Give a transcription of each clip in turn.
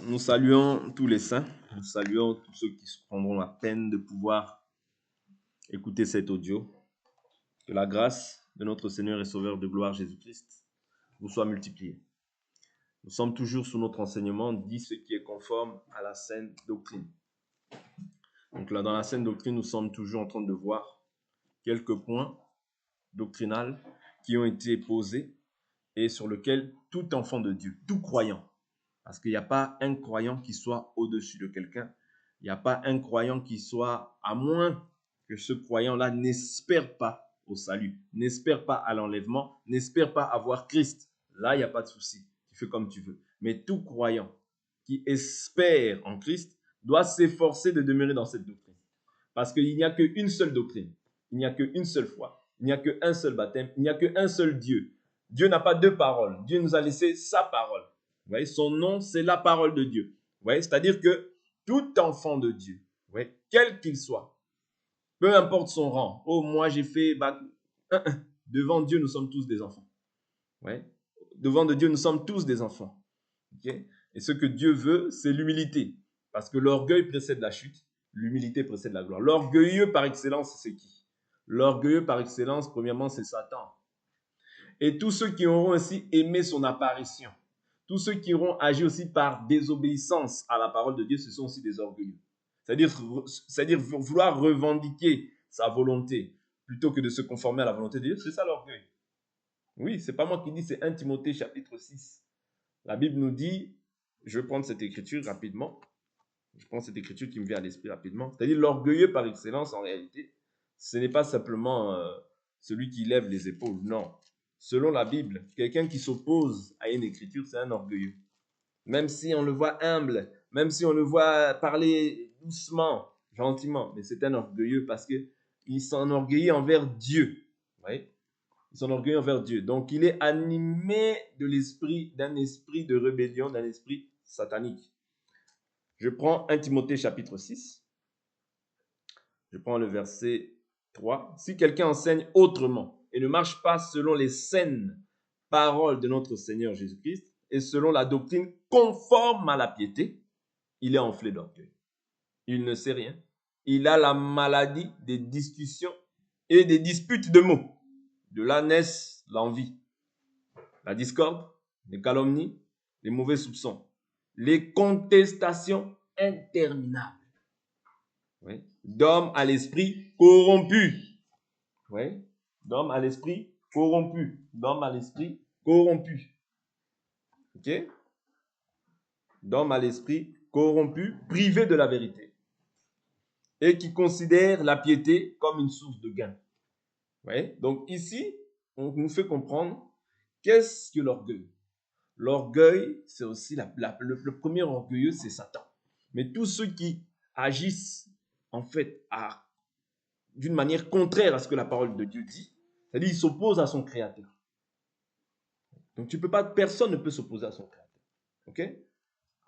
Nous saluons tous les saints, nous saluons tous ceux qui se prendront la peine de pouvoir écouter cet audio. Que la grâce de notre Seigneur et Sauveur de gloire Jésus-Christ vous soit multipliée. Nous sommes toujours sous notre enseignement, dit ce qui est conforme à la saine doctrine. Donc là, dans la saine doctrine, nous sommes toujours en train de voir quelques points doctrinaux qui ont été posés et sur lesquels tout enfant de Dieu, tout croyant, parce qu'il n'y a pas un croyant qui soit au-dessus de quelqu'un. Il n'y a pas un croyant qui soit, à moins que ce croyant-là n'espère pas au salut, n'espère pas à l'enlèvement, n'espère pas avoir Christ. Là, il n'y a pas de souci. Tu fais comme tu veux. Mais tout croyant qui espère en Christ doit s'efforcer de demeurer dans cette doctrine. Parce qu'il n'y a qu'une seule doctrine. Il n'y a qu'une seule foi. Il n'y a qu'un seul baptême. Il n'y a qu'un seul Dieu. Dieu n'a pas deux paroles. Dieu nous a laissé sa parole. Vous voyez, son nom, c'est la parole de Dieu. Vous voyez, c'est-à-dire que tout enfant de Dieu, vous voyez, quel qu'il soit, peu importe son rang, oh, moi j'ai fait, devant Dieu, nous sommes tous des enfants. Vous voyez, devant Dieu, nous sommes tous des enfants. Okay? Et ce que Dieu veut, c'est l'humilité. Parce que l'orgueil précède la chute, l'humilité précède la gloire. L'orgueilleux par excellence, c'est qui? L'orgueilleux par excellence, premièrement, c'est Satan. Et tous ceux qui auront ainsi aimé son apparition, tous ceux qui auront agi aussi par désobéissance à la parole de Dieu, ce sont aussi des orgueilleux. C'est-à-dire vouloir revendiquer sa volonté plutôt que de se conformer à la volonté de Dieu. C'est ça l'orgueil. Oui, c'est pas moi qui dis, c'est 1 Timothée chapitre 6. La Bible nous dit, je vais prendre cette écriture rapidement. Je prends cette écriture qui me vient à l'esprit rapidement. C'est-à-dire l'orgueilleux par excellence, en réalité, ce n'est pas simplement celui qui lève les épaules, non. Selon la Bible, quelqu'un qui s'oppose à une écriture, c'est un orgueilleux. Même si on le voit humble, même si on le voit parler doucement, gentiment, mais c'est un orgueilleux parce qu'il s'enorgueillit envers Dieu. Vous voyez? Il s'enorgueillit envers Dieu. Donc, il est animé de d'un esprit de rébellion, d'un esprit satanique. Je prends 1 Timothée chapitre 6. Je prends le verset 3. Si quelqu'un enseigne autrement et ne marche pas selon les saines paroles de notre Seigneur Jésus-Christ et selon la doctrine conforme à la piété, il est enflé d'orgueil. Il ne sait rien. Il a la maladie des discussions et des disputes de mots. De là naissent l'envie, la discorde, les calomnies, les mauvais soupçons, les contestations interminables. Oui. D'hommes à l'esprit corrompu. Oui. D'hommes à l'esprit corrompu. D'hommes à l'esprit corrompu. Ok? D'hommes à l'esprit corrompu, privés de la vérité. Et qui considèrent la piété comme une source de gain. Oui. Donc ici, on nous fait comprendre qu'est-ce que l'orgueil. L'orgueil, c'est aussi le premier orgueilleux, c'est Satan. Mais tous ceux qui agissent en fait d'une manière contraire à ce que la parole de Dieu dit, c'est-à-dire il s'oppose à son créateur. Donc personne ne peut s'opposer à son créateur. Ok?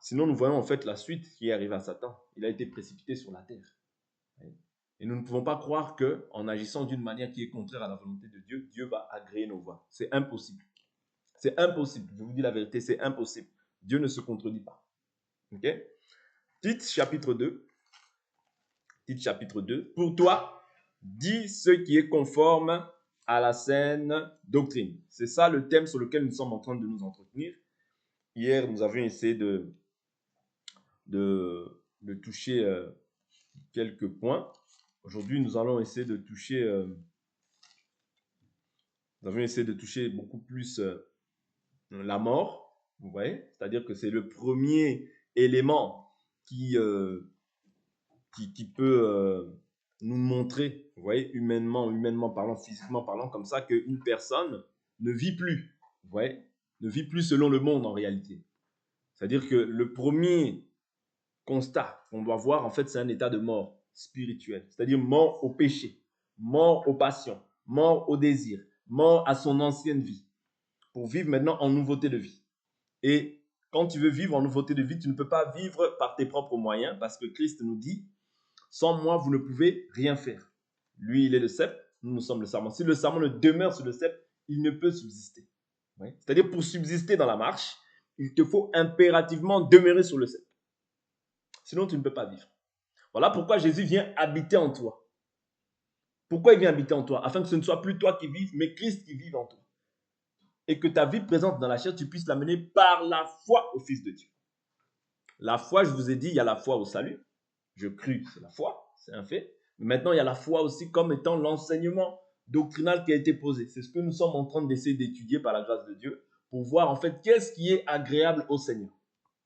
Sinon, nous voyons en fait la suite qui est arrivée à Satan. Il a été précipité sur la terre. Et nous ne pouvons pas croire qu'en agissant d'une manière qui est contraire à la volonté de Dieu, Dieu va agréer nos voies. C'est impossible. C'est impossible. Je vous dis la vérité, c'est impossible. Dieu ne se contredit pas. Ok? Tite chapitre 2. Tite chapitre 2. Pour toi, dis ce qui est conforme à la saine doctrine. C'est ça le thème sur lequel nous sommes en train de nous entretenir. Hier, nous avions essayé de toucher quelques points. Aujourd'hui, nous allons essayer de toucher beaucoup plus la mort, vous voyez, c'est-à-dire que c'est le premier élément qui peut nous montrer, vous voyez, humainement parlant, physiquement parlant, comme ça, qu'une personne ne vit plus, vous voyez, ne vit plus selon le monde en réalité. C'est-à-dire que le premier constat qu'on doit voir, en fait, c'est un état de mort spirituelle, c'est-à-dire mort au péché, mort aux passions, mort au désir, mort à son ancienne vie, pour vivre maintenant en nouveauté de vie. Et quand tu veux vivre en nouveauté de vie, tu ne peux pas vivre par tes propres moyens, parce que Christ nous dit, sans moi, vous ne pouvez rien faire. Lui, il est le cep, nous sommes le sarment. Si le sarment ne demeure sur le cep, il ne peut subsister. Oui. C'est-à-dire, pour subsister dans la marche, il te faut impérativement demeurer sur le cep. Sinon, tu ne peux pas vivre. Voilà pourquoi Jésus vient habiter en toi. Pourquoi il vient habiter en toi? Afin que ce ne soit plus toi qui vives, mais Christ qui vive en toi. Et que ta vie présente dans la chair, tu puisses l'amener par la foi au Fils de Dieu. La foi, je vous ai dit, il y a la foi au salut. Je crus, c'est la foi, c'est un fait. Mais maintenant, il y a la foi aussi comme étant l'enseignement doctrinal qui a été posé. C'est ce que nous sommes en train d'essayer d'étudier par la grâce de Dieu pour voir en fait qu'est-ce qui est agréable au Seigneur.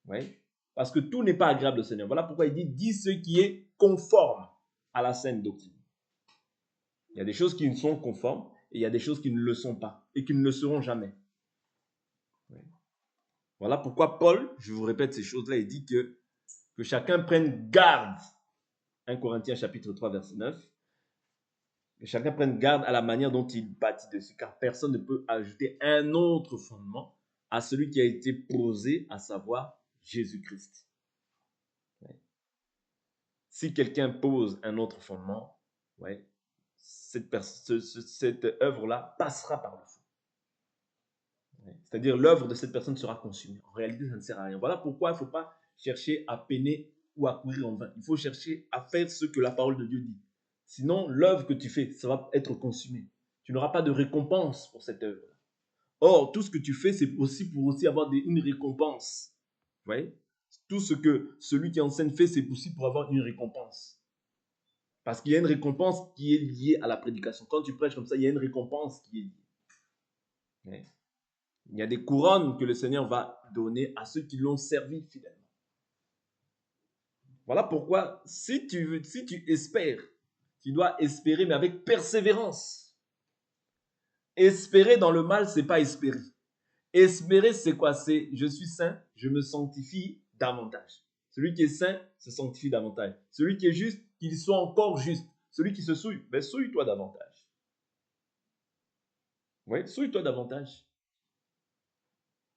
Oui? Parce que tout n'est pas agréable au Seigneur. Voilà pourquoi il dit ce qui est conforme à la saine doctrine. Il y a des choses qui ne sont conformes et il y a des choses qui ne le sont pas et qui ne le seront jamais. Oui. Voilà pourquoi Paul, je vous répète ces choses-là, il dit que chacun prenne garde. 1 Corinthiens chapitre 3 verset 9. Que chacun prenne garde à la manière dont il bâtit dessus, car personne ne peut ajouter un autre fondement à celui qui a été posé, à savoir Jésus-Christ. Ouais. Si quelqu'un pose un autre fondement, ouais, cette œuvre-là passera par le feu. Ouais. C'est-à-dire l'œuvre de cette personne sera consumée. En réalité, ça ne sert à rien. Voilà pourquoi il ne faut pas chercher à peiner ou à courir en vain. Il faut chercher à faire ce que la parole de Dieu dit. Sinon, l'œuvre que tu fais, ça va être consumé. Tu n'auras pas de récompense pour cette œuvre. Or, tout ce que tu fais, c'est aussi pour aussi avoir une récompense. Vous voyez? Tout ce que celui qui enseigne fait, c'est aussi pour avoir une récompense. Parce qu'il y a une récompense qui est liée à la prédication. Quand tu prêches comme ça, il y a une récompense qui est liée. Ouais. Il y a des couronnes que le Seigneur va donner à ceux qui l'ont servi fidèlement. Voilà pourquoi, si tu espères, tu dois espérer, mais avec persévérance. Espérer dans le mal, c'est pas espérer. Espérer, c'est quoi? C'est je suis saint, je me sanctifie davantage. Celui qui est saint se sanctifie davantage. Celui qui est juste, qu'il soit encore juste. Celui qui se souille, ben souille-toi davantage. Oui, souille-toi davantage.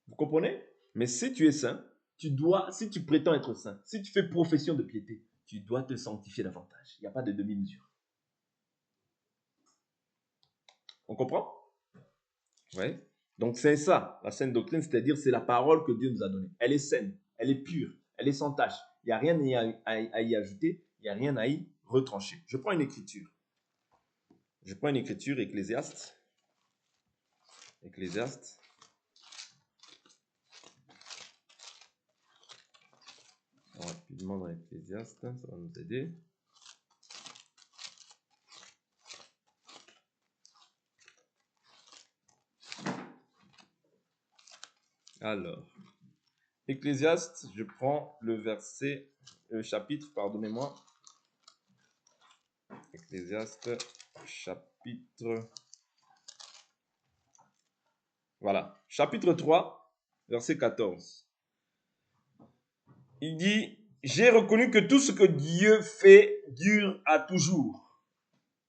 Vous comprenez? Mais si tu es saint, si tu prétends être saint, si tu fais profession de piété, tu dois te sanctifier davantage. Il n'y a pas de demi-mesure. On comprend? Oui. Donc c'est ça, la saine doctrine, c'est-à-dire c'est la parole que Dieu nous a donnée. Elle est saine, elle est pure, elle est sans tache. Il n'y a rien à y ajouter, il n'y a rien à y retrancher. Je prends une écriture. Ecclésiaste. Rapidement dans Ecclésiaste, ça va nous aider. Alors, Ecclésiaste, je prends le chapitre, pardonnez-moi. Ecclésiaste, chapitre. Voilà, chapitre 3, verset 14. Il dit, j'ai reconnu que tout ce que Dieu fait dure à toujours.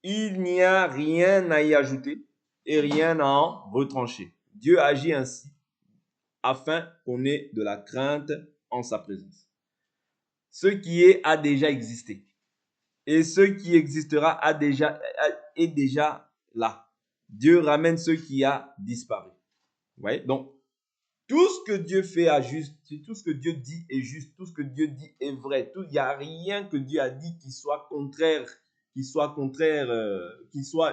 Il n'y a rien à y ajouter et rien à en retrancher. Dieu agit ainsi afin qu'on ait de la crainte en sa présence. Ce qui est a déjà existé et ce qui existera est déjà là. Dieu ramène ce qui a disparu. Vous voyez? Donc, tout ce que Dieu fait est juste, tout ce que Dieu dit est juste, tout ce que Dieu dit est vrai. Il n'y a rien que Dieu a dit qui soit contraire, qui soit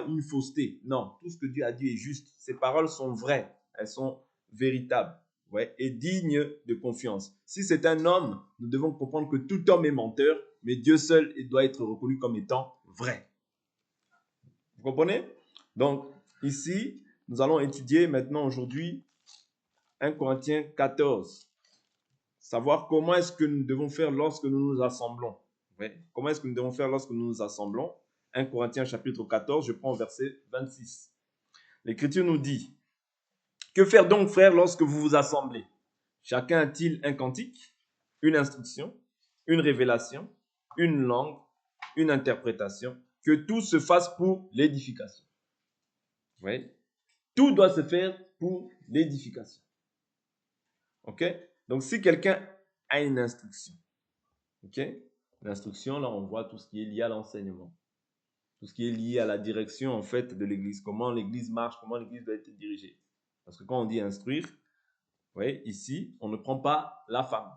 une fausseté. Non, tout ce que Dieu a dit est juste. Ses paroles sont vraies, elles sont véritables, ouais, et dignes de confiance. Si c'est un homme, nous devons comprendre que tout homme est menteur, mais Dieu seul doit être reconnu comme étant vrai. Vous comprenez? Donc, ici, nous allons étudier maintenant aujourd'hui 1 Corinthiens 14. Savoir comment est-ce que nous devons faire lorsque nous nous assemblons. Oui. Comment est-ce que nous devons faire lorsque nous nous assemblons? 1 Corinthiens chapitre 14, je prends verset 26. L'Écriture nous dit, que faire donc, frères, lorsque vous vous assemblez? Chacun a-t-il un cantique, une instruction, une révélation, une langue, une interprétation? Que tout se fasse pour l'édification. Oui. Tout doit se faire pour l'édification. Ok? Donc, si quelqu'un a une instruction, ok? L'instruction, là, on voit tout ce qui est lié à l'enseignement. Tout ce qui est lié à la direction, en fait, de l'Église. Comment l'Église marche, comment l'Église doit être dirigée. Parce que quand on dit instruire, vous voyez, ici, on ne prend pas la femme.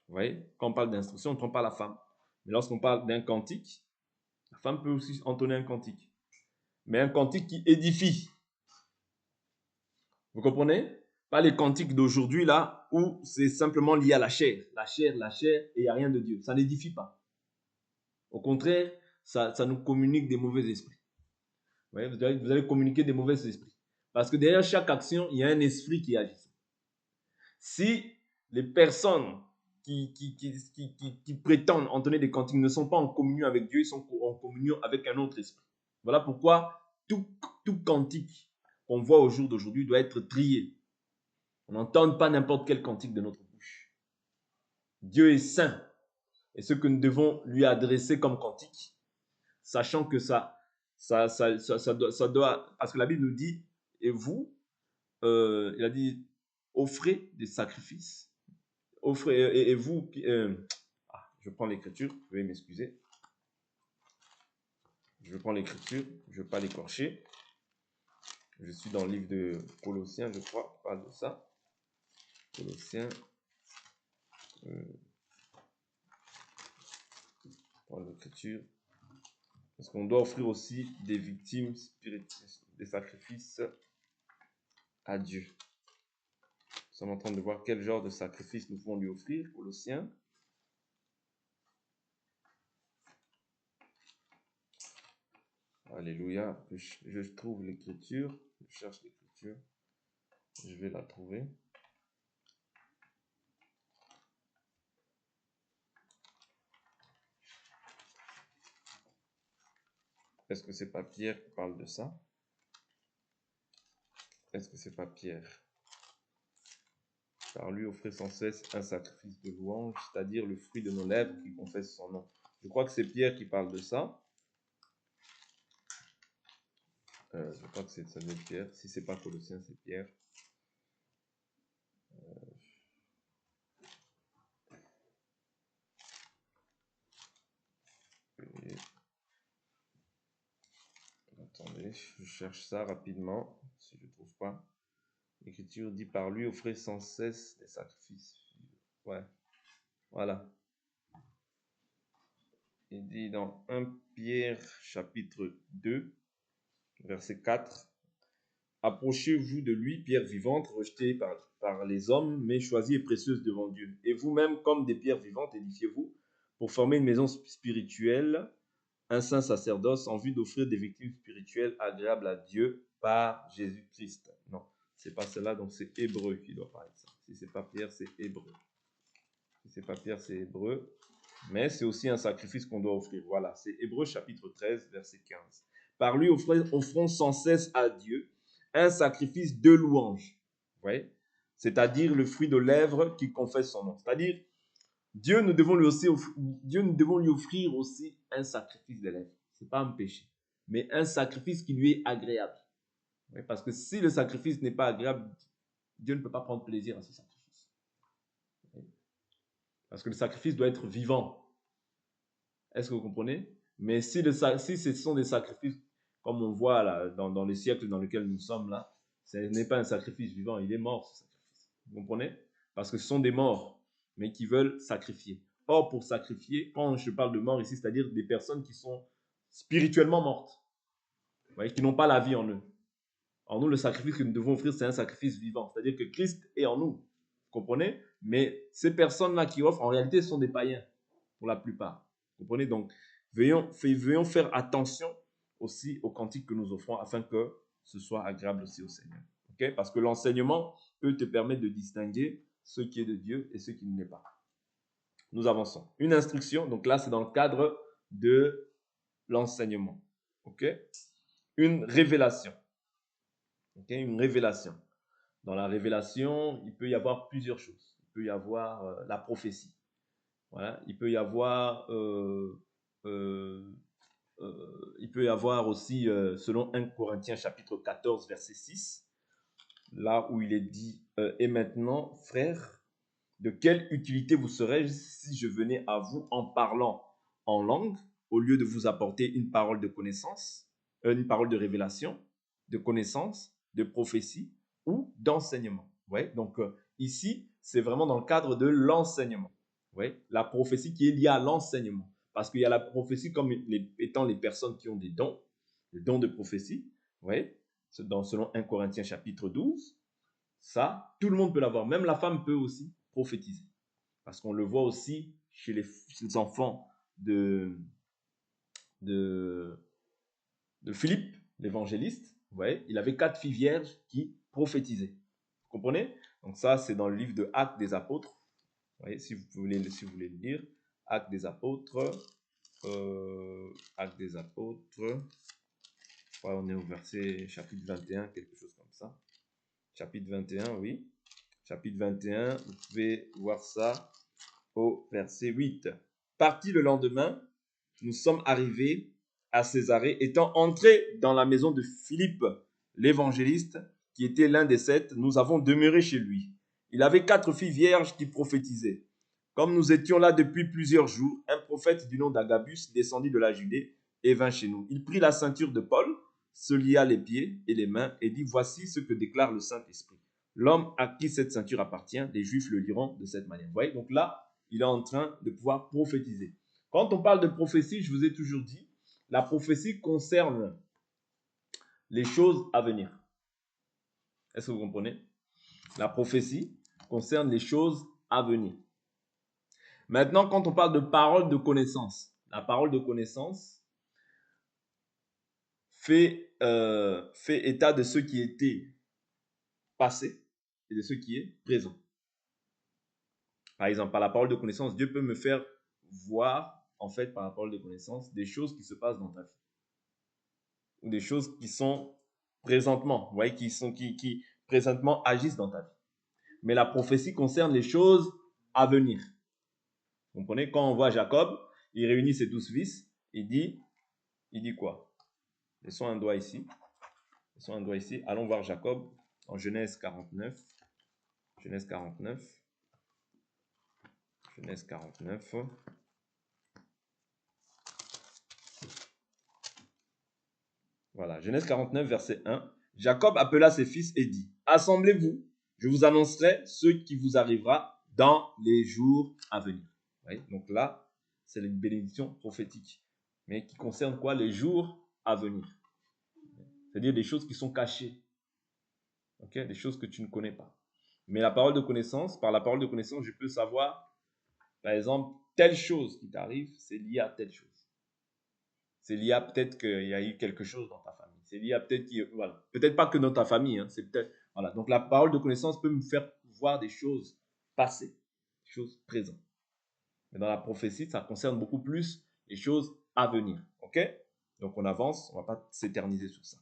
Vous voyez, quand on parle d'instruction, on ne prend pas la femme. Mais lorsqu'on parle d'un cantique, la femme peut aussi entonner un cantique. Mais un cantique qui édifie. Vous comprenez? Pas les cantiques d'aujourd'hui, là, où c'est simplement lié à la chair. La chair, et il n'y a rien de Dieu. Ça n'édifie pas. Au contraire, ça nous communique des mauvais esprits. Vous voyez, vous allez communiquer des mauvais esprits. Parce que derrière chaque action, il y a un esprit qui agit. Si les personnes qui prétendent entonner des cantiques ne sont pas en communion avec Dieu, ils sont en communion avec un autre esprit. Voilà pourquoi tout cantique qu'on voit au jour d'aujourd'hui doit être trié. On n'entend pas n'importe quel cantique de notre bouche. Dieu est saint. Et ce que nous devons lui adresser comme cantique, sachant que ça doit, parce que la Bible nous dit, et vous, il a dit, offrez des sacrifices. Offrez, et vous, je prends l'écriture, veuillez m'excuser. Je prends l'écriture, je ne veux pas l'écorcher. Je suis dans le livre de Colossiens, je crois, qui parle de ça. Colossiens. Prends l'écriture. Parce qu'on doit offrir aussi des victimes spirituelles, des sacrifices à Dieu. Nous sommes en train de voir quel genre de sacrifice nous pouvons lui offrir, Colossiens. Alléluia. Je trouve l'écriture. Je cherche l'écriture. Je vais la trouver. Est-ce que c'est pas Pierre qui parle de ça? Est-ce que c'est pas Pierre? Car lui offrait sans cesse un sacrifice de louange, c'est-à-dire le fruit de nos lèvres qui confesse son nom. Je crois que c'est Pierre qui parle de ça. Je crois que ça doit être Pierre. Si c'est pas Colossiens, c'est Pierre. Attendez, je cherche ça rapidement, si je ne trouve pas. L'Écriture dit par lui, offrez sans cesse des sacrifices. Ouais, voilà. Il dit dans 1 Pierre chapitre 2, verset 4, approchez-vous de lui, pierre vivante, rejetée par les hommes, mais choisie et précieuse devant Dieu. Et vous-même, comme des pierres vivantes, édifiez-vous pour former une maison spirituelle, un saint sacerdoce, en vue d'offrir des victimes spirituelles agréables à Dieu par Jésus-Christ. Non, c'est pas cela, donc c'est Hébreu qui doit parler de ça. Si c'est pas Pierre, c'est Hébreu. Si c'est pas Pierre, c'est Hébreu. Mais c'est aussi un sacrifice qu'on doit offrir. Voilà, c'est Hébreu chapitre 13, verset 15. Par lui, offrons sans cesse à Dieu un sacrifice de louange. Vous voyez? C'est-à-dire le fruit de lèvres qui confesse son nom. C'est-à-dire, Dieu, nous devons lui offrir aussi un sacrifice de lèvres. Ce n'est pas un péché, mais un sacrifice qui lui est agréable. Oui, parce que si le sacrifice n'est pas agréable, Dieu ne peut pas prendre plaisir à ce sacrifice. Oui. Parce que le sacrifice doit être vivant. Est-ce que vous comprenez? Mais si ce sont des sacrifices, comme on voit là, dans les siècles dans lesquels nous sommes là, ce n'est pas un sacrifice vivant, il est mort ce sacrifice. Vous comprenez? Parce que ce sont des morts, mais qui veulent sacrifier. Or, pour sacrifier, quand je parle de mort ici, c'est-à-dire des personnes qui sont spirituellement mortes, vous voyez, qui n'ont pas la vie en eux. En nous, le sacrifice que nous devons offrir, c'est un sacrifice vivant, c'est-à-dire que Christ est en nous. Vous comprenez? Mais ces personnes-là qui offrent, en réalité, ce sont des païens, pour la plupart. Vous comprenez? Donc, veuillons faire attention aussi aux cantiques que nous offrons afin que ce soit agréable aussi au Seigneur. Okay? Parce que l'enseignement peut te permettre de distinguer ce qui est de Dieu et ce qui ne l'est pas. Nous avançons. Une instruction, donc là, c'est dans le cadre de l'enseignement. Okay? Une révélation. Okay? Une révélation. Dans la révélation, il peut y avoir plusieurs choses. Il peut y avoir la prophétie. Voilà. Il peut y avoir il peut y avoir aussi, selon 1 Corinthiens chapitre 14, verset 6, là où il est dit « Et maintenant, frères, de quelle utilité vous serais-je si je venais à vous en parlant en langue, au lieu de vous apporter une parole de connaissance, une parole de révélation, de connaissance, de prophétie ou d'enseignement ?» Ouais, donc ici, c'est vraiment dans le cadre de l'enseignement. Ouais, la prophétie qui est liée à l'enseignement. Parce qu'il y a la prophétie comme étant les personnes qui ont des dons, les dons de prophétie. Ouais, selon 1 Corinthiens chapitre 12. Ça, tout le monde peut l'avoir. Même la femme peut aussi prophétiser. Parce qu'on le voit aussi chez les enfants de Philippe, l'évangéliste. Vous voyez, il avait 4 filles vierges qui prophétisaient. Vous comprenez? Donc ça, c'est dans le livre de Actes des Apôtres. Vous voyez, si vous voulez le lire. Actes des Apôtres. Actes des Apôtres. Ouais, on est au verset chapitre 21, quelque chose comme ça. Chapitre 21, oui. Chapitre 21, vous pouvez voir ça au verset 8. Parti le lendemain, nous sommes arrivés à Césarée, étant entrés dans la maison de Philippe, l'évangéliste, qui était l'un des 7, nous avons demeuré chez lui. Il avait 4 filles vierges qui prophétisaient. Comme nous étions là depuis plusieurs jours, un prophète du nom d'Agabus descendit de la Judée et vint chez nous. Il prit la ceinture de Paul, se lia les pieds et les mains et dit, voici ce que déclare le Saint-Esprit. L'homme à qui cette ceinture appartient, les Juifs le liront de cette manière. Vous voyez, donc là, il est en train de pouvoir prophétiser. Quand on parle de prophétie, je vous ai toujours dit, la prophétie concerne les choses à venir. Est-ce que vous comprenez? La prophétie concerne les choses à venir. Maintenant, quand on parle de parole de connaissance, la parole de connaissance fait état de ce qui était passé et de ce qui est présent. Par exemple, par la parole de connaissance, Dieu peut me faire voir, en fait, par la parole de connaissance, des choses qui se passent dans ta vie. Ou des choses qui sont présentement, vous voyez, qui présentement agissent dans ta vie. Mais la prophétie concerne les choses à venir. Vous comprenez? Quand on voit Jacob, il réunit ses 12 fils, il dit quoi? Laissons un doigt ici. Laissons un doigt ici. Allons voir Jacob en Genèse 49. Genèse 49. Genèse 49. Voilà, Genèse 49, verset 1. Jacob appela ses fils et dit, assemblez-vous, je vous annoncerai ce qui vous arrivera dans les jours à venir. Oui, donc là, c'est une bénédiction prophétique, mais qui concerne quoi? Les jours à venir. C'est-à-dire des choses qui sont cachées. Okay? Des choses que tu ne connais pas. Mais la parole de connaissance, par la parole de connaissance, je peux savoir, par exemple, telle chose qui t'arrive, c'est lié à telle chose. C'est lié à peut-être qu'il y a eu quelque chose dans ta famille. C'est lié à peut-être voilà. Peut-être pas que dans ta famille, hein, c'est peut-être voilà. Donc la parole de connaissance peut me faire voir des choses passées, des choses présentes. Mais dans la prophétie, ça concerne beaucoup plus les choses à venir. OK? Donc on avance, on va pas s'éterniser sur ça.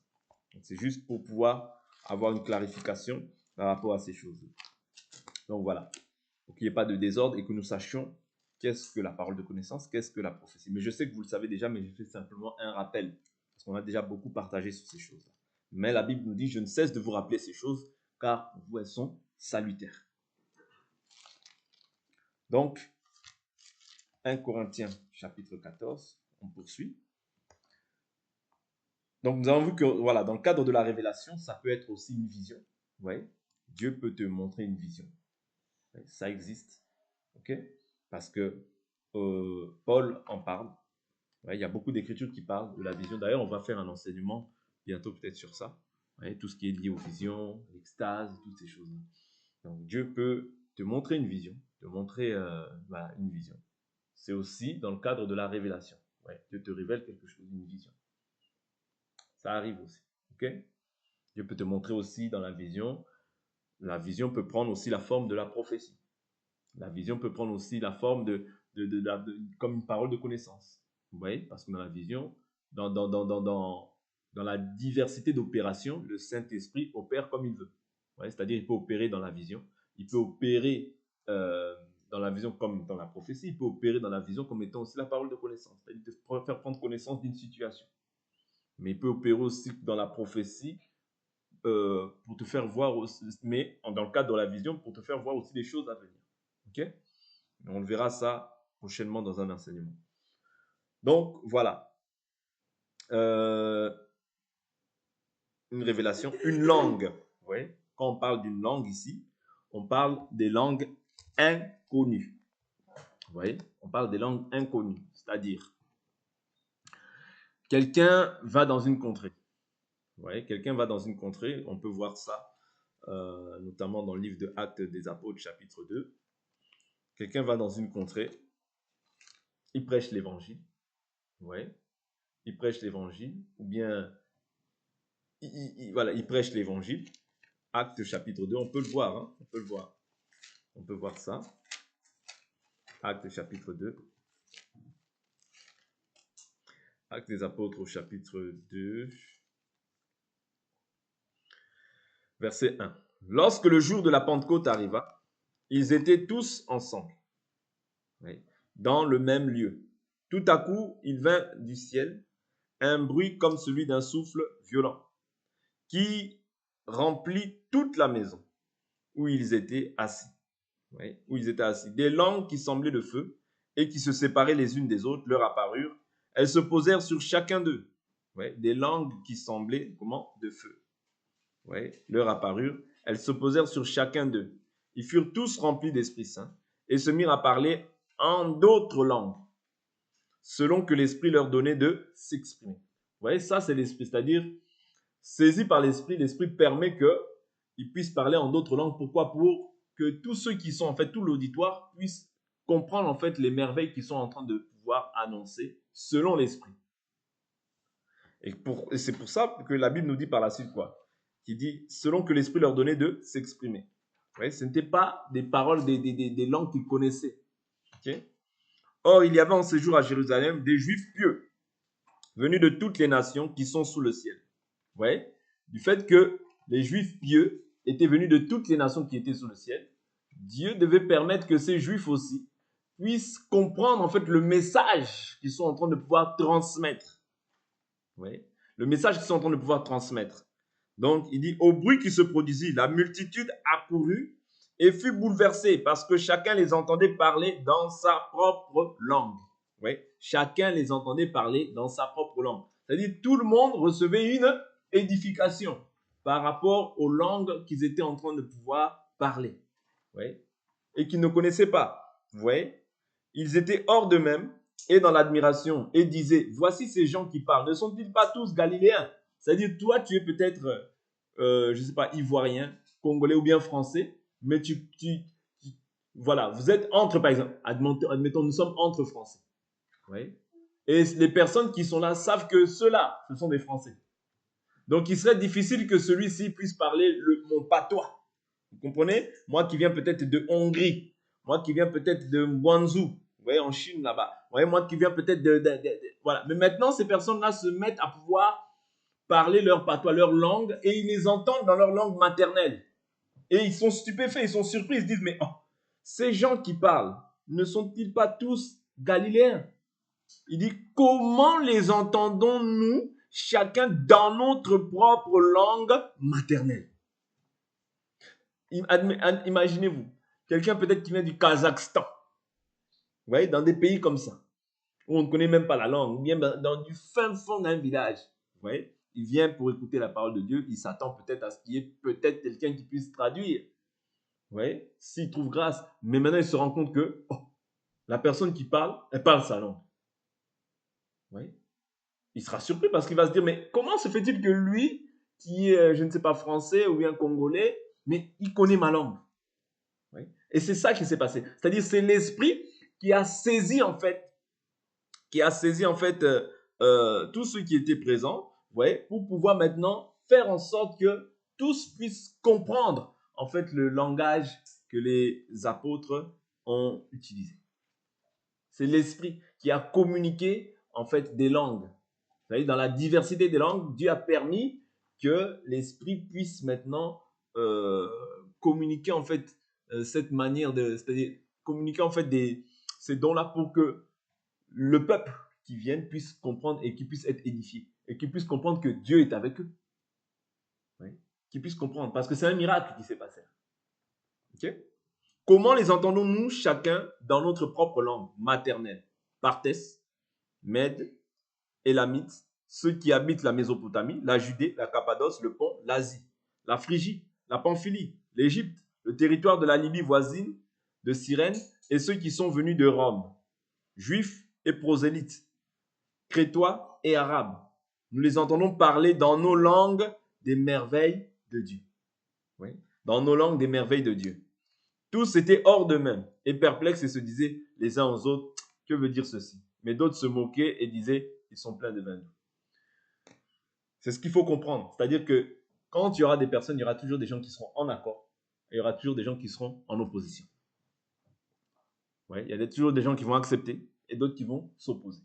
C'est juste pour pouvoir avoir une clarification par rapport à ces choses. Donc voilà. Pour qu'il n'y ait pas de désordre et que nous sachions qu'est-ce que la parole de connaissance, qu'est-ce que la prophétie. Mais je sais que vous le savez déjà, mais je fais simplement un rappel. Parce qu'on a déjà beaucoup partagé sur ces choses-là. Mais la Bible nous dit, je ne cesse de vous rappeler ces choses, car pour vous, elles sont salutaires. Donc, 1 Corinthiens chapitre 14, on poursuit. Donc, nous avons vu que, voilà, dans le cadre de la révélation, ça peut être aussi une vision. Vous voyez, Dieu peut te montrer une vision. Ça existe. OK? Parce que Paul en parle. Ouais, il y a beaucoup d'écritures qui parlent de la vision. D'ailleurs, on va faire un enseignement bientôt peut-être sur ça. Ouais, tout ce qui est lié aux visions, l'extase, toutes ces choses-là. Donc, Dieu peut te montrer une vision, te montrer une vision. C'est aussi dans le cadre de la révélation. Ouais, Dieu te révèle quelque chose, une vision. Ça arrive aussi. OK? Dieu peut te montrer aussi dans la vision. La vision peut prendre aussi la forme de la prophétie. La vision peut prendre aussi la forme comme une parole de connaissance. Vous voyez? Parce que dans la vision, dans la diversité d'opérations, le Saint-Esprit opère comme il veut. C'est-à-dire, il peut opérer dans la vision, il peut opérer dans la vision comme dans la prophétie, il peut opérer dans la vision comme étant aussi la parole de connaissance, c'est-à-dire de faire prendre connaissance d'une situation. Mais il peut opérer aussi dans la prophétie pour te faire voir aussi, mais dans le cadre de la vision, pour te faire voir aussi des choses à venir. OK? On le verra ça prochainement dans un enseignement. Donc, voilà. Une révélation, une langue. Oui. Quand on parle d'une langue ici, on parle des langues inconnues. voyez, on parle des langues inconnues, c'est-à-dire quelqu'un va dans une contrée. Vous voyez, quelqu'un va dans une contrée, on peut voir ça notamment dans le livre de Actes des Apôtres, chapitre 2. Quelqu'un va dans une contrée, il prêche l'évangile, ouais, il prêche l'évangile, ou bien voilà, il prêche l'évangile. Actes chapitre 2, on peut le voir, hein, on peut le voir. On peut voir ça. Actes chapitre 2. Actes des Apôtres au chapitre 2. Verset 1. Lorsque le jour de la Pentecôte arriva, ils étaient tous ensemble, oui, dans le même lieu. Tout à coup, il vint du ciel un bruit comme celui d'un souffle violent qui remplit toute la maison où ils étaient assis. Oui, où ils étaient assis. Des langues qui semblaient de feu et qui se séparaient les unes des autres leur apparurent. Elles se posèrent sur chacun d'eux. Oui, des langues qui semblaient comment? De feu. Oui, leur apparurent. Elles se posèrent sur chacun d'eux. Ils furent tous remplis d'Esprit Saint et se mirent à parler en d'autres langues, selon que l'Esprit leur donnait de s'exprimer. Vous voyez, ça c'est l'Esprit, c'est-à-dire saisi par l'Esprit, l'Esprit permet qu'ils puissent parler en d'autres langues. Pourquoi? Pour que tous ceux qui sont, en fait, tout l'auditoire puisse comprendre, en fait, les merveilles qu'ils sont en train de pouvoir annoncer selon l'Esprit. Et c'est pour ça que la Bible nous dit par la suite quoi? Qui dit, selon que l'Esprit leur donnait de s'exprimer. Ouais, ce n'était pas des paroles, des langues qu'ils connaissaient. Okay? Or, il y avait en séjour à Jérusalem des Juifs pieux, venus de toutes les nations qui sont sous le ciel. Ouais, du fait que les Juifs pieux étaient venus de toutes les nations qui étaient sous le ciel, Dieu devait permettre que ces Juifs aussi puissent comprendre en fait le message qu'ils sont en train de pouvoir transmettre. Ouais, le message qu'ils sont en train de pouvoir transmettre. Donc, il dit, au bruit qui se produisit, la multitude accourut et fut bouleversée parce que chacun les entendait parler dans sa propre langue. Oui, chacun les entendait parler dans sa propre langue. C'est-à-dire, tout le monde recevait une édification par rapport aux langues qu'ils étaient en train de pouvoir parler. Oui, et qu'ils ne connaissaient pas. Vous voyez, ils étaient hors d'eux-mêmes et dans l'admiration et disaient, voici ces gens qui parlent, ne sont-ils pas tous galiléens? C'est-à-dire, toi, tu es peut-être, je ne sais pas, ivoirien, congolais ou bien français, mais voilà, vous êtes entre, par exemple, admettons, nous sommes entre Français. Oui. Et les personnes qui sont là savent que ceux-là, ce sont des Français. Donc, il serait difficile que celui-ci puisse parler mon patois. Vous comprenez? Moi qui viens peut-être de Hongrie, moi qui viens peut-être de Guangzhou, vous voyez, en Chine là-bas. Vous voyez, moi qui viens peut-être voilà. Mais maintenant, ces personnes-là se mettent à pouvoir parler leur patois, leur langue, et ils les entendent dans leur langue maternelle. Et ils sont stupéfaits, ils sont surpris, ils se disent, mais oh, ces gens qui parlent, ne sont-ils pas tous galiléens? Il dit, comment les entendons-nous, chacun dans notre propre langue maternelle? Imaginez-vous, quelqu'un peut-être qui vient du Kazakhstan, vous voyez, dans des pays comme ça, où on ne connaît même pas la langue, ou bien dans du fin fond d'un village, vous voyez, il vient pour écouter la parole de Dieu, il s'attend peut-être à ce qu'il y ait peut-être quelqu'un qui puisse traduire, vous voyez, s'il trouve grâce, mais maintenant il se rend compte que la personne qui parle, elle parle sa langue, vous voyez, il sera surpris parce qu'il va se dire, mais comment se fait-il que lui, qui est, je ne sais pas, français ou bien congolais, mais il connaît ma langue? Oui. Et c'est ça qui s'est passé. C'est-à-dire, c'est l'esprit qui a saisi en fait, tous ceux qui étaient présents, ouais, pour pouvoir maintenant faire en sorte que tous puissent comprendre en fait le langage que les apôtres ont utilisé. C'est l'esprit qui a communiqué en fait des langues. Vous voyez, dans la diversité des langues, Dieu a permis que l'esprit puisse maintenant communiquer en fait cette manière de, c'est-à-dire communiquer en fait ces dons-là pour que le peuple qui vienne puisse comprendre et qui puisse être édifié et qui puisse comprendre que Dieu est avec eux. Oui. Qui puisse comprendre parce que c'est un miracle qui s'est passé. Okay? Comment les entendons-nous chacun dans notre propre langue maternelle? Parthes, Mède, Élamites, ceux qui habitent la Mésopotamie, la Judée, la Cappadoce, le Pont, l'Asie, la Phrygie, la Pamphylie, l'Égypte, le territoire de la Libye voisine, de Cyrène et ceux qui sont venus de Rome, juifs et prosélytes, crétois et arabes. Nous les entendons parler dans nos langues des merveilles de Dieu. Oui, dans nos langues des merveilles de Dieu. Tous étaient hors d'eux-mêmes et perplexes et se disaient les uns aux autres, que veut dire ceci? Mais d'autres se moquaient et disaient, ils sont pleins de vin doux. C'est ce qu'il faut comprendre. C'est-à-dire que quand il y aura des personnes, il y aura toujours des gens qui seront en accord et il y aura toujours des gens qui seront en opposition. Ouais, il y a toujours des gens qui vont accepter et d'autres qui vont s'opposer.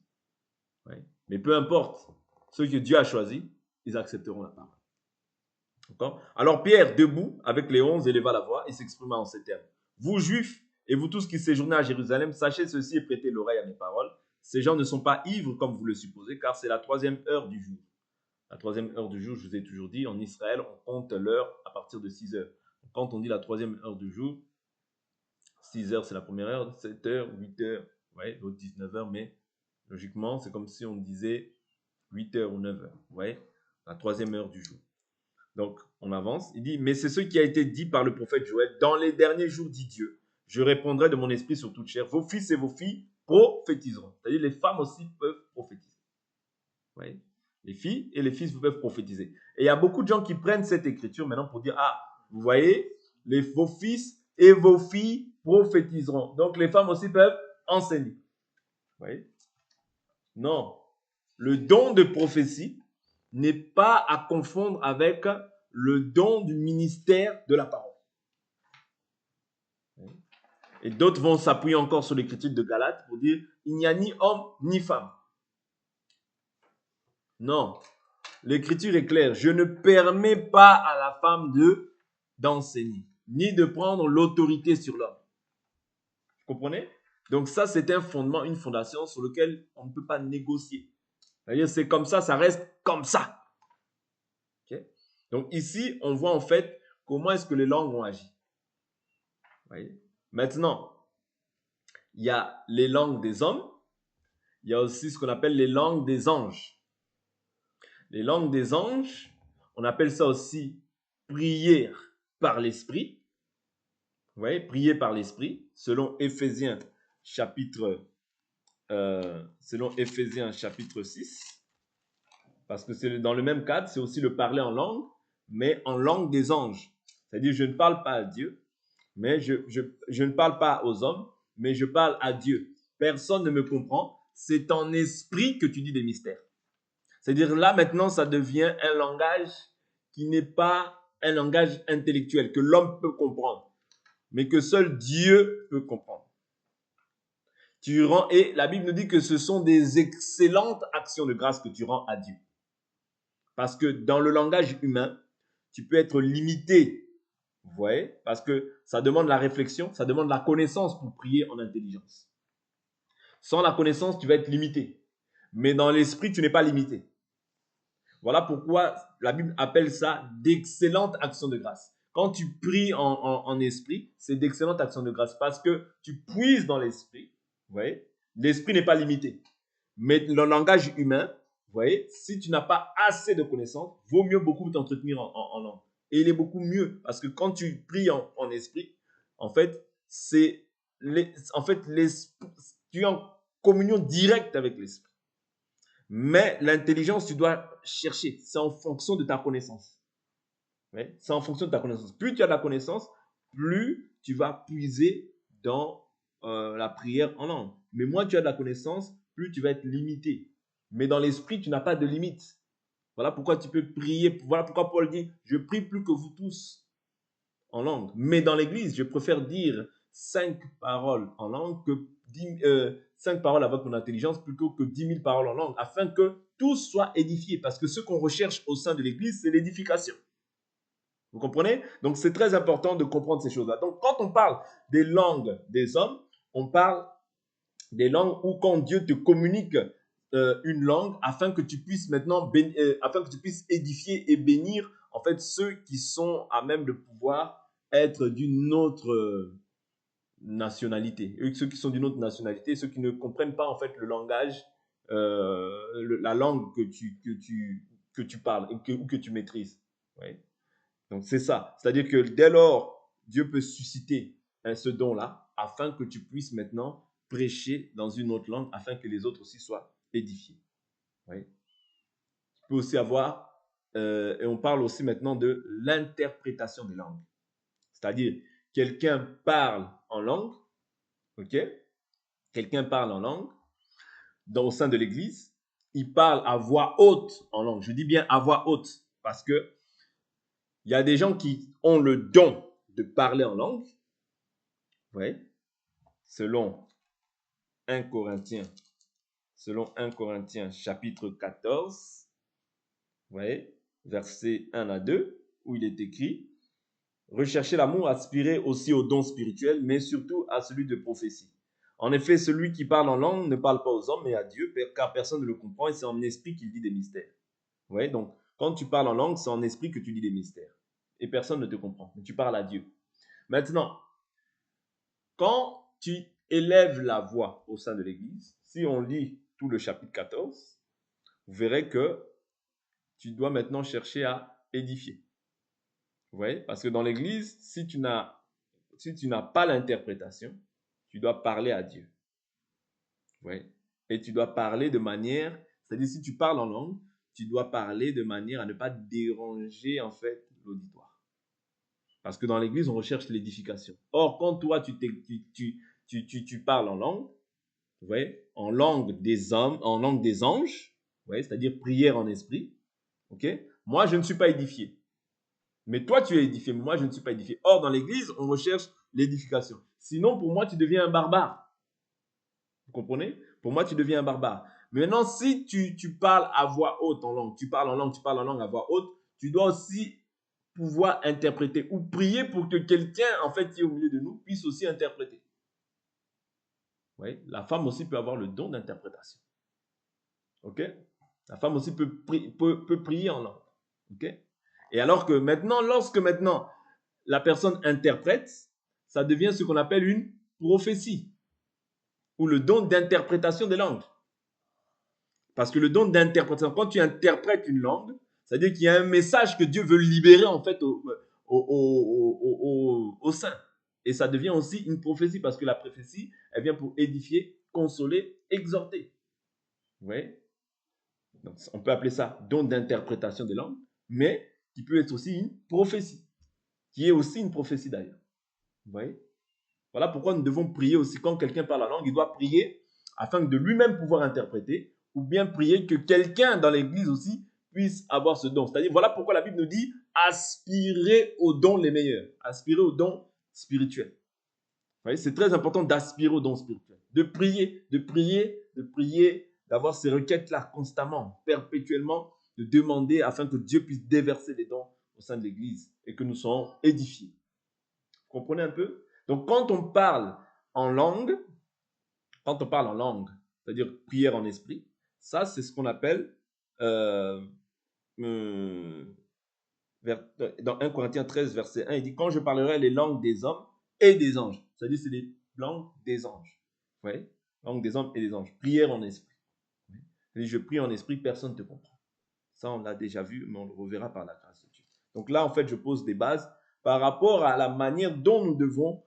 Ouais. Mais peu importe, ceux que Dieu a choisis, ils accepteront la parole. D'accord? Alors Pierre, debout avec les 11, éleva la voix et s'exprima en ces termes. Vous juifs et vous tous qui séjournez à Jérusalem, sachez ceci et prêtez l'oreille à mes paroles. Ces gens ne sont pas ivres comme vous le supposez, car c'est la 3e heure du jour. La 3e heure du jour, je vous ai toujours dit, en Israël, on compte l'heure à partir de 6 heures. Quand on dit la 3e heure du jour, 6 heures c'est la première heure, 7 heures, 8 heures, ouais, l'autre 19 heures, mais logiquement, c'est comme si on disait 8 heures ou 9 heures, ouais, la 3e heure du jour. Donc, on avance. Il dit, mais c'est ce qui a été dit par le prophète Joël. Dans les derniers jours, dit Dieu, je répondrai de mon esprit sur toute chair. Vos fils et vos filles prophétiseront. C'est-à-dire, les femmes aussi peuvent prophétiser. Vous voyez? Les filles et les fils peuvent prophétiser. Et il y a beaucoup de gens qui prennent cette écriture maintenant pour dire, ah, vous voyez, vos fils et vos filles prophétiseront. Donc, les femmes aussi peuvent enseigner. Vous voyez? Non. Le don de prophétie n'est pas à confondre avec le don du ministère de la parole. Et d'autres vont s'appuyer encore sur l'écriture de Galates pour dire il n'y a ni homme ni femme. Non, l'écriture est claire. Je ne permets pas à la femme d'enseigner, ni de prendre l'autorité sur l'homme. Vous comprenez? Donc ça, c'est un fondement, une fondation sur lequel on ne peut pas négocier. C'est-à-dire, c'est comme ça reste comme ça. Okay? Donc ici, on voit en fait comment est-ce que les langues ont agi. Vous voyez? Maintenant, il y a les langues des hommes, il y a aussi ce qu'on appelle les langues des anges. Les langues des anges, on appelle ça aussi prière par l'esprit. Vous voyez, prier par l'esprit, selon Éphésiens chapitre 6, parce que c'est dans le même cadre, c'est aussi le parler en langue, mais en langue des anges. C'est-à-dire, je ne parle pas à Dieu, mais je ne parle pas aux hommes, mais je parle à Dieu. Personne ne me comprend. C'est en esprit que tu dis des mystères. C'est-à-dire là, maintenant, ça devient un langage qui n'est pas un langage intellectuel, que l'homme peut comprendre, mais que seul Dieu peut comprendre. Et la Bible nous dit que ce sont des excellentes actions de grâce que tu rends à Dieu. Parce que dans le langage humain, tu peux être limité. Vous voyez? Parce que ça demande la réflexion, ça demande la connaissance pour prier en intelligence. Sans la connaissance, tu vas être limité. Mais dans l'esprit, tu n'es pas limité. Voilà pourquoi la Bible appelle ça d'excellentes actions de grâce. Quand tu pries en esprit, c'est d'excellentes actions de grâce parce que tu puises dans l'esprit. Vous voyez? L'esprit n'est pas limité. Mais le langage humain, vous voyez, si tu n'as pas assez de connaissances, vaut mieux beaucoup t'entretenir en langue. Et il est beaucoup mieux parce que quand tu pries en esprit, en fait, tu es en communion directe avec l'esprit. Mais l'intelligence, tu dois chercher. C'est en fonction de ta connaissance. Ouais, c'est en fonction de ta connaissance. Plus tu as de la connaissance, plus tu vas puiser dans la prière en langue. Mais moins tu as de la connaissance, plus tu vas être limité. Mais dans l'esprit, tu n'as pas de limite. Voilà pourquoi tu peux prier. Voilà pourquoi Paul dit, je prie plus que vous tous en langue. Mais dans l'église, je préfère dire 5 paroles en langue que 5 paroles avec mon intelligence plutôt que 10 000 paroles en langue, afin que tous soient édifiés. Parce que ce qu'on recherche au sein de l'église, c'est l'édification. Vous comprenez? Donc, c'est très important de comprendre ces choses-là. Donc, quand on parle des langues des hommes, on parle des langues où quand Dieu te communique une langue afin que tu puisses maintenant afin que tu puisses édifier et bénir en fait ceux qui sont à même de pouvoir être d'une autre nationalité. Et ceux qui sont d'une autre nationalité, ceux qui ne comprennent pas en fait le langage, la langue que tu parles ou que tu maîtrises. Ouais. Donc c'est ça. C'est-à-dire que dès lors, Dieu peut susciter ce don-là afin que tu puisses maintenant prêcher dans une autre langue, afin que les autres aussi soient édifiés. Oui. Tu peux aussi avoir, et on parle aussi maintenant de l'interprétation des langues. C'est-à-dire, quelqu'un parle en langue, ok? Quelqu'un parle en langue au sein de l'église, il parle à voix haute en langue. Je dis bien à voix haute, parce que il y a des gens qui ont le don de parler en langue, oui, selon 1 Corinthiens chapitre 14, oui, versets 1 à 2, où il est écrit « Recherchez l'amour, aspirez aussi au don spirituel, mais surtout à celui de prophétie. En effet, celui qui parle en langue ne parle pas aux hommes, mais à Dieu, car personne ne le comprend, et c'est en esprit qu'il dit des mystères. » Oui, donc quand tu parles en langue, c'est en esprit que tu dis des mystères. Et personne ne te comprend, mais tu parles à Dieu. Maintenant, quand tu élèves la voix au sein de l'église, si on lit tout le chapitre 14, vous verrez que tu dois maintenant chercher à édifier. Vous voyez? Parce que dans l'église, si tu n'as pas l'interprétation, tu dois parler à Dieu. Vous voyez? Et tu dois parler de manière, c'est-à-dire si tu parles en langue, tu dois parler de manière à ne pas déranger en fait l'auditoire. Parce que dans l'église, on recherche l'édification. Or, quand toi, tu parles en langue, vous voyez, en langue des hommes, en langue des anges, vous voyez, c'est-à-dire prière en esprit, ok? Moi, je ne suis pas édifié. Mais toi, tu es édifié, mais moi, je ne suis pas édifié. Or, dans l'église, on recherche l'édification. Sinon, pour moi, tu deviens un barbare. Vous comprenez? Pour moi, tu deviens un barbare. Mais maintenant, si tu parles à voix haute en langue, tu parles en langue à voix haute, tu dois aussi pouvoir interpréter ou prier pour que quelqu'un, en fait, qui est au milieu de nous, puisse aussi interpréter. Oui, la femme aussi peut avoir le don d'interprétation. Ok? La femme aussi peut prier en langue. Ok? Et alors que maintenant, lorsque maintenant la personne interprète, ça devient ce qu'on appelle une prophétie ou le don d'interprétation des langues. Parce que le don d'interprétation, quand tu interprètes une langue, c'est-à-dire qu'il y a un message que Dieu veut libérer en fait au sein. Et ça devient aussi une prophétie parce que la prophétie, elle vient pour édifier, consoler, exhorter. Vous voyez? Donc, on peut appeler ça don d'interprétation des langues, mais qui peut être aussi une prophétie, qui est aussi une prophétie d'ailleurs. Vous voyez? Voilà pourquoi nous devons prier aussi. Quand quelqu'un parle la langue, il doit prier afin de lui-même pouvoir interpréter, ou bien prier que quelqu'un dans l'église aussi puisse avoir ce don. C'est-à-dire, voilà pourquoi la Bible nous dit aspirer aux dons les meilleurs, aspirer aux dons spirituels. Vous voyez, c'est très important d'aspirer aux dons spirituels, de prier, d'avoir ces requêtes-là constamment, perpétuellement, de demander afin que Dieu puisse déverser les dons au sein de l'église et que nous soyons édifiés. Vous comprenez un peu? Donc, quand on parle en langue, c'est-à-dire prière en esprit, ça, c'est ce qu'on appelle, dans 1 Corinthiens 13, verset 1, il dit « Quand je parlerai les langues des hommes et des anges », c'est-à-dire c'est les langues des anges. Vous voyez? Langue des hommes et des anges. Prière en esprit. Et je prie en esprit, personne ne te comprend. Ça, on l'a déjà vu, mais on le reverra par la grâce de Dieu. Donc là, en fait, je pose des bases par rapport à la manière dont nous devons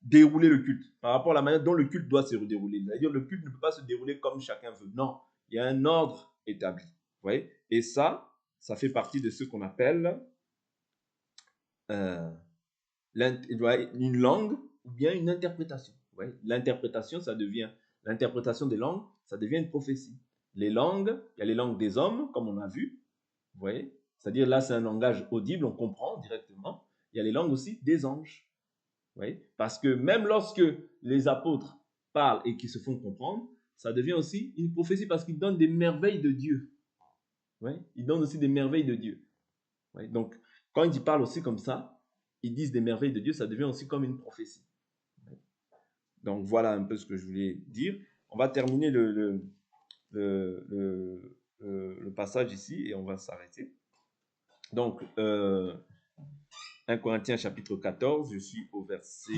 dérouler le culte, par rapport à la manière dont le culte doit se dérouler. C'est-à-dire le culte ne peut pas se dérouler comme chacun veut. Non, il y a un ordre établi. Vous voyez? Et ça fait partie de ce qu'on appelle une langue ou bien une interprétation. Vous voyez? L'interprétation, l'interprétation des langues, ça devient une prophétie. Les langues, il y a les langues des hommes, comme on a vu. Vous voyez? C'est-à-dire là, c'est un langage audible, on comprend directement. Il y a les langues aussi des anges. Oui, parce que même lorsque les apôtres parlent et qu'ils se font comprendre, ça devient aussi une prophétie parce qu'ils donnent des merveilles de Dieu. Oui, ils donnent aussi des merveilles de Dieu. Oui, donc, quand ils parlent aussi comme ça, ils disent des merveilles de Dieu, ça devient aussi comme une prophétie. Oui. Donc, voilà un peu ce que je voulais dire. On va terminer le passage ici et on va s'arrêter. Donc, 1 Corinthiens chapitre 14, je suis au verset...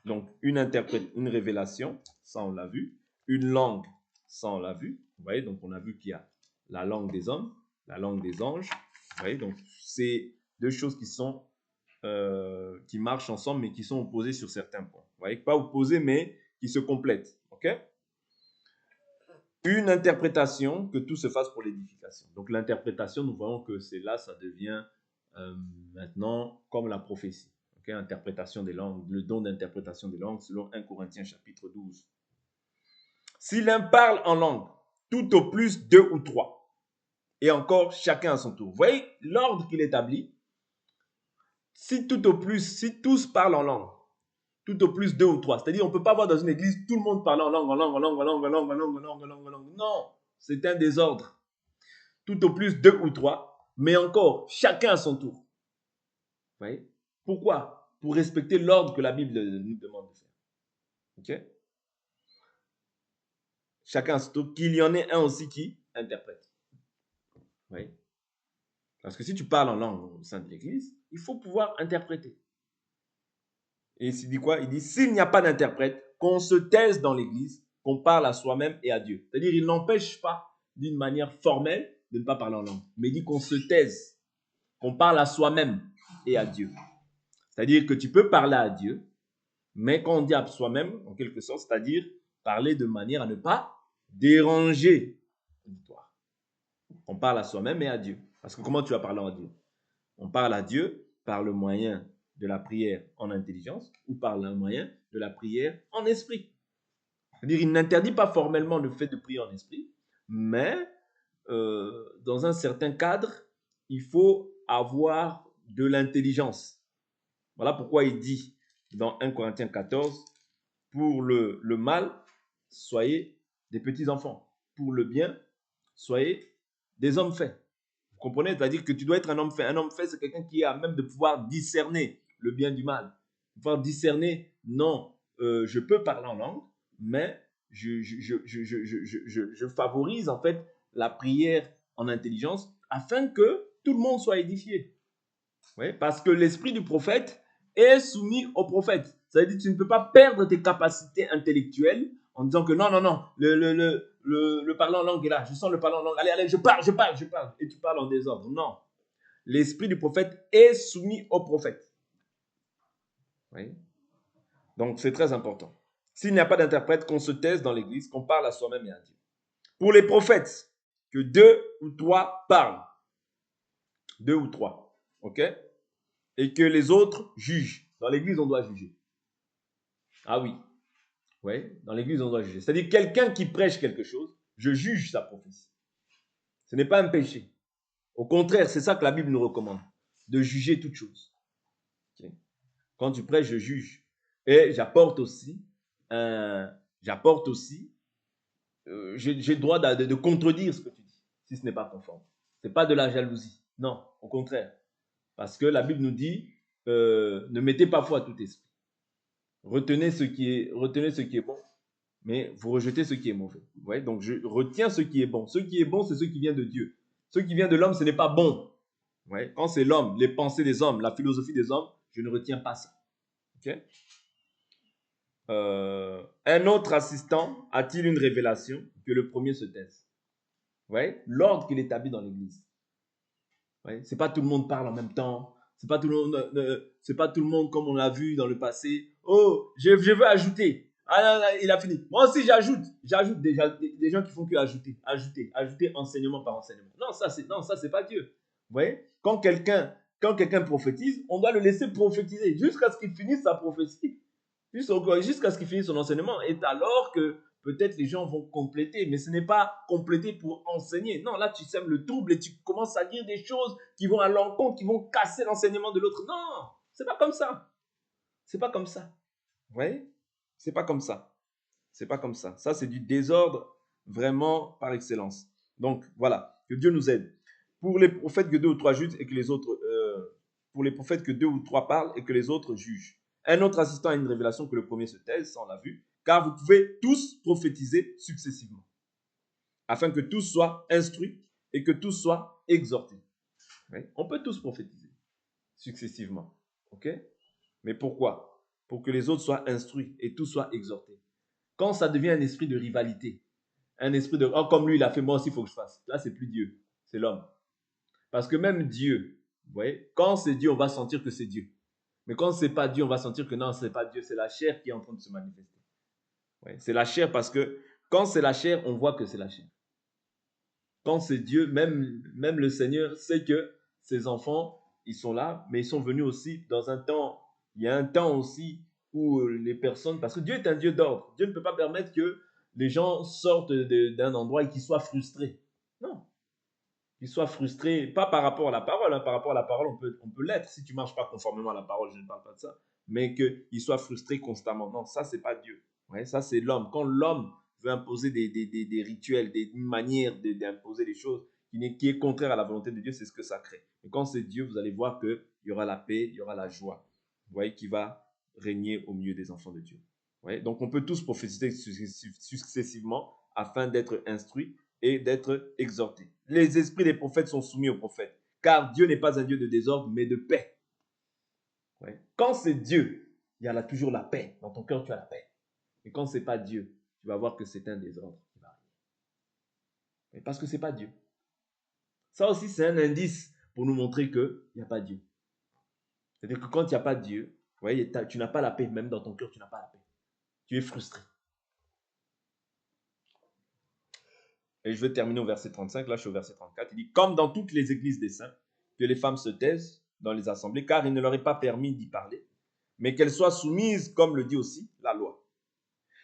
donc, une révélation, ça on l'a vu. Une langue, ça on l'a vu. Vous voyez, donc on a vu qu'il y a la langue des hommes, la langue des anges. Vous voyez, donc c'est deux choses qui sont qui marchent ensemble, mais qui sont opposés sur certains points. Vous voyez, pas opposés, mais qui se complètent. OK? Une interprétation, que tout se fasse pour l'édification. Donc l'interprétation, nous voyons que c'est là, ça devient maintenant comme la prophétie. Okay? Interprétation des langues, le don d'interprétation des langues selon 1 Corinthiens chapitre 12. Si l'un parle en langue, tout au plus 2 ou 3, et encore chacun à son tour. Vous voyez l'ordre qu'il établit. Si tout au plus, si tous parlent en langue, tout au plus 2 ou 3. C'est-à-dire, on ne peut pas voir dans une église tout le monde parler en langue, en langue, en langue, en langue, en langue, en langue, en langue, en langue, en langue. Non, c'est un désordre. Tout au plus 2 ou 3, mais encore chacun à son tour. Vous voyez? Pourquoi? Pour respecter l'ordre que la Bible nous demande de faire. Ok? Chacun à son tour, qu'il y en ait un aussi qui interprète. Vous voyez? Parce que si tu parles en langue au sein de l'église, il faut pouvoir interpréter. Et il dit quoi? Il dit, s'il n'y a pas d'interprète, qu'on se taise dans l'église, qu'on parle à soi-même et à Dieu. C'est-à-dire, il n'empêche pas d'une manière formelle de ne pas parler en langue, mais il dit qu'on se taise, qu'on parle à soi-même et à Dieu. C'est-à-dire que tu peux parler à Dieu, mais quand on dit à soi-même, en quelque sorte, c'est-à-dire parler de manière à ne pas déranger l'auditoire. On parle à soi-même et à Dieu. Parce que comment tu vas parler à Dieu? On parle à Dieu par le moyen de la prière en intelligence ou par le moyen de la prière en esprit. C'est-à-dire, il n'interdit pas formellement le fait de prier en esprit, mais dans un certain cadre, il faut avoir de l'intelligence. Voilà pourquoi il dit dans 1 Corinthiens 14, pour le mal, soyez des petits enfants. Pour le bien, soyez des hommes faits. Vous comprenez? C'est-à-dire que tu dois être un homme fait. Un homme fait, c'est quelqu'un qui est à même de pouvoir discerner le bien du mal. Pouvoir discerner, non, je peux parler en langue, mais je favorise en fait la prière en intelligence afin que tout le monde soit édifié. Oui, parce que l'esprit du prophète est soumis au prophète. Ça veut dire que tu ne peux pas perdre tes capacités intellectuelles en disant que non, non, non, le parlant en langue est là, je sens le parlant en langue, allez, allez, je parle, et tu parles en désordre. Non. L'esprit du prophète est soumis au prophète. Oui. Donc, c'est très important. S'il n'y a pas d'interprète, qu'on se taise dans l'église, qu'on parle à soi-même et à Dieu. Pour les prophètes, que 2 ou 3 parlent. 2 ou 3. OK? Et que les autres jugent. Dans l'église, on doit juger. Ah oui. Oui, dans l'église, on doit juger. C'est-à-dire, quelqu'un qui prêche quelque chose, je juge sa prophétie. Ce n'est pas un péché. Au contraire, c'est ça que la Bible nous recommande, de juger toute chose. Okay? Quand tu prêches, je juge. Et j'apporte aussi, j'ai le droit de contredire ce que tu dis, si ce n'est pas conforme. Ce n'est pas de la jalousie. Non, au contraire. Parce que la Bible nous dit, ne mettez pas foi à tout esprit. Retenez ce qui est bon, mais vous rejetez ce qui est mauvais. Ouais, donc je retiens ce qui est bon. Ce qui est bon, c'est ce qui vient de Dieu. Ce qui vient de l'homme, ce n'est pas bon. Ouais, quand c'est l'homme, les pensées des hommes, la philosophie des hommes, je ne retiens pas ça. Okay? Un autre assistant a-t-il une révélation que le premier se taise? Ouais, l'ordre qu'il établit dans l'église. Ouais, c'est pas tout le monde parle en même temps. C'est pas tout le monde comme on l'a vu dans le passé. Oh, je veux ajouter. Ah là, là, il a fini. Moi aussi j'ajoute déjà des gens qui font que ajouter enseignement par enseignement. Non, ça c'est pas Dieu. Vous voyez? Quand quelqu'un prophétise, on doit le laisser prophétiser jusqu'à ce qu'il finisse sa prophétie. Jusqu'à ce qu'il finisse son enseignement. Et alors que peut-être les gens vont compléter, mais ce n'est pas compléter pour enseigner. Non, là, tu sèmes le trouble et tu commences à dire des choses qui vont à l'encontre, qui vont casser l'enseignement de l'autre. Non, c'est pas comme ça. C'est pas comme ça. Vous voyez? C'est pas comme ça. C'est pas comme ça. Ça, c'est du désordre vraiment par excellence. Donc, voilà. Que Dieu nous aide. Pour les prophètes que 2 ou 3 jugent et que les autres... pour les prophètes que 2 ou 3 parlent et que les autres jugent. Un autre assistant à une révélation que le premier se taise, ça on l'a vu, car vous pouvez tous prophétiser successivement, afin que tous soient instruits et que tous soient exhortés. Oui? On peut tous prophétiser successivement. Ok? Mais pourquoi? Pour que les autres soient instruits et tous soient exhortés. Quand ça devient un esprit de rivalité, un esprit de « oh, comme lui il a fait, moi aussi il faut que je fasse », là c'est plus Dieu, c'est l'homme. Parce que même Dieu, vous voyez, quand c'est Dieu, on va sentir que c'est Dieu. Mais quand ce n'est pas Dieu, on va sentir que non, ce n'est pas Dieu, c'est la chair qui est en train de se manifester. Ouais, c'est la chair parce que quand c'est la chair, on voit que c'est la chair. Quand c'est Dieu, même le Seigneur sait que ses enfants, ils sont là, mais ils sont venus aussi dans un temps. Il y a un temps aussi où les personnes, parce que Dieu est un Dieu d'ordre. Dieu ne peut pas permettre que les gens sortent d'un endroit et qu'ils soient frustrés. Non. Qu'ils soient frustrés, pas par rapport à la parole. Par rapport à la parole, on peut l'être. Si tu ne marches pas conformément à la parole, je ne parle pas de ça. Mais qu'ils soient frustrés constamment. Non, ça, c'est pas Dieu. Ouais, ça, c'est l'homme. Quand l'homme veut imposer des rituels, une manière d'imposer des choses qui est contraire à la volonté de Dieu, c'est ce que ça crée. Et quand c'est Dieu, vous allez voir qu'il y aura la paix, il y aura la joie. Vous voyez, qui va régner au milieu des enfants de Dieu. Ouais, donc, on peut tous prophétiser successivement afin d'être instruits et d'être exhortés. Les esprits des prophètes sont soumis aux prophètes, car Dieu n'est pas un Dieu de désordre, mais de paix. Ouais. Quand c'est Dieu, il y a là toujours la paix. Dans ton cœur, tu as la paix. Et quand ce n'est pas Dieu, tu vas voir que c'est un désordre qui va arriver. Parce que ce n'est pas Dieu. Ça aussi, c'est un indice pour nous montrer qu'il n'y a pas Dieu. C'est-à-dire que quand il n'y a pas Dieu, voyez, tu n'as pas la paix. Même dans ton cœur, tu n'as pas la paix. Tu es frustré. Et je vais terminer au verset 35. Là, je suis au verset 34. Il dit, comme dans toutes les églises des saints, que les femmes se taisent dans les assemblées, car il ne leur est pas permis d'y parler, mais qu'elles soient soumises, comme le dit aussi la loi.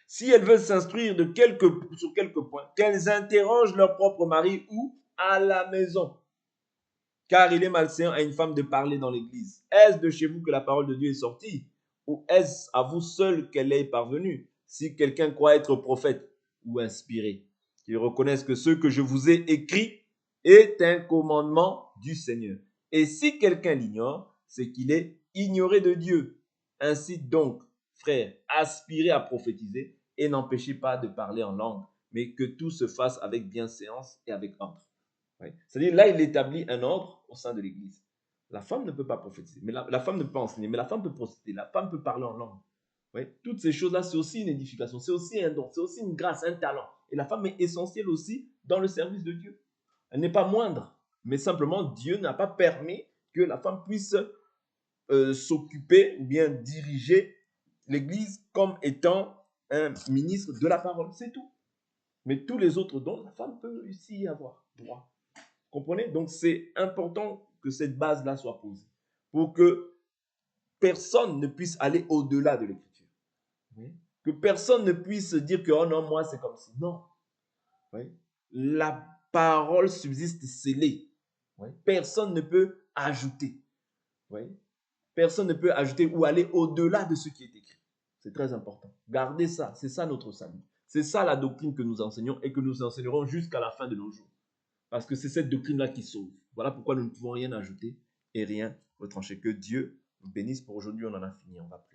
Si elles veulent s'instruire sur quelques points, qu'elles interrogent leur propre mari ou à la maison. Car il est malsain à une femme de parler dans l'église. Est-ce de chez vous que la parole de Dieu est sortie? Ou est-ce à vous seul qu'elle est parvenue? Si quelqu'un croit être prophète ou inspiré, qu'il reconnaisse que ce que je vous ai écrit est un commandement du Seigneur. Et si quelqu'un l'ignore, c'est qu'il est ignoré de Dieu. Ainsi donc, frères, aspirez à prophétiser et n'empêchez pas de parler en langue, mais que tout se fasse avec bienséance et avec ordre. Ouais. C'est-à-dire, là, il établit un ordre au sein de l'Église. La femme ne peut pas prophétiser, mais la femme ne peut pas enseigner, mais la femme peut procéder, la femme peut parler en langue. Ouais. Toutes ces choses-là, c'est aussi une édification, c'est aussi un don, c'est aussi une grâce, un talent. Et la femme est essentielle aussi dans le service de Dieu. Elle n'est pas moindre, mais simplement Dieu n'a pas permis que la femme puisse s'occuper ou bien diriger l'Église comme étant un ministre de la parole. C'est tout. Mais tous les autres dons, la femme peut aussi y avoir droit. Comprenez? Donc, c'est important que cette base-là soit posée pour que personne ne puisse aller au-delà de l'écriture. Oui. Que personne ne puisse dire que, oh non, moi, c'est comme ça. Non. Oui. La parole subsiste scellée. Oui. Personne ne peut ajouter. Oui. Personne ne peut ajouter ou aller au-delà de ce qui est écrit. C'est très important. Gardez ça. C'est ça notre salut. C'est ça la doctrine que nous enseignons et que nous enseignerons jusqu'à la fin de nos jours. Parce que c'est cette doctrine-là qui sauve. Voilà pourquoi nous ne pouvons rien ajouter et rien retrancher. Que Dieu nous bénisse pour aujourd'hui. On en a fini. On va prier.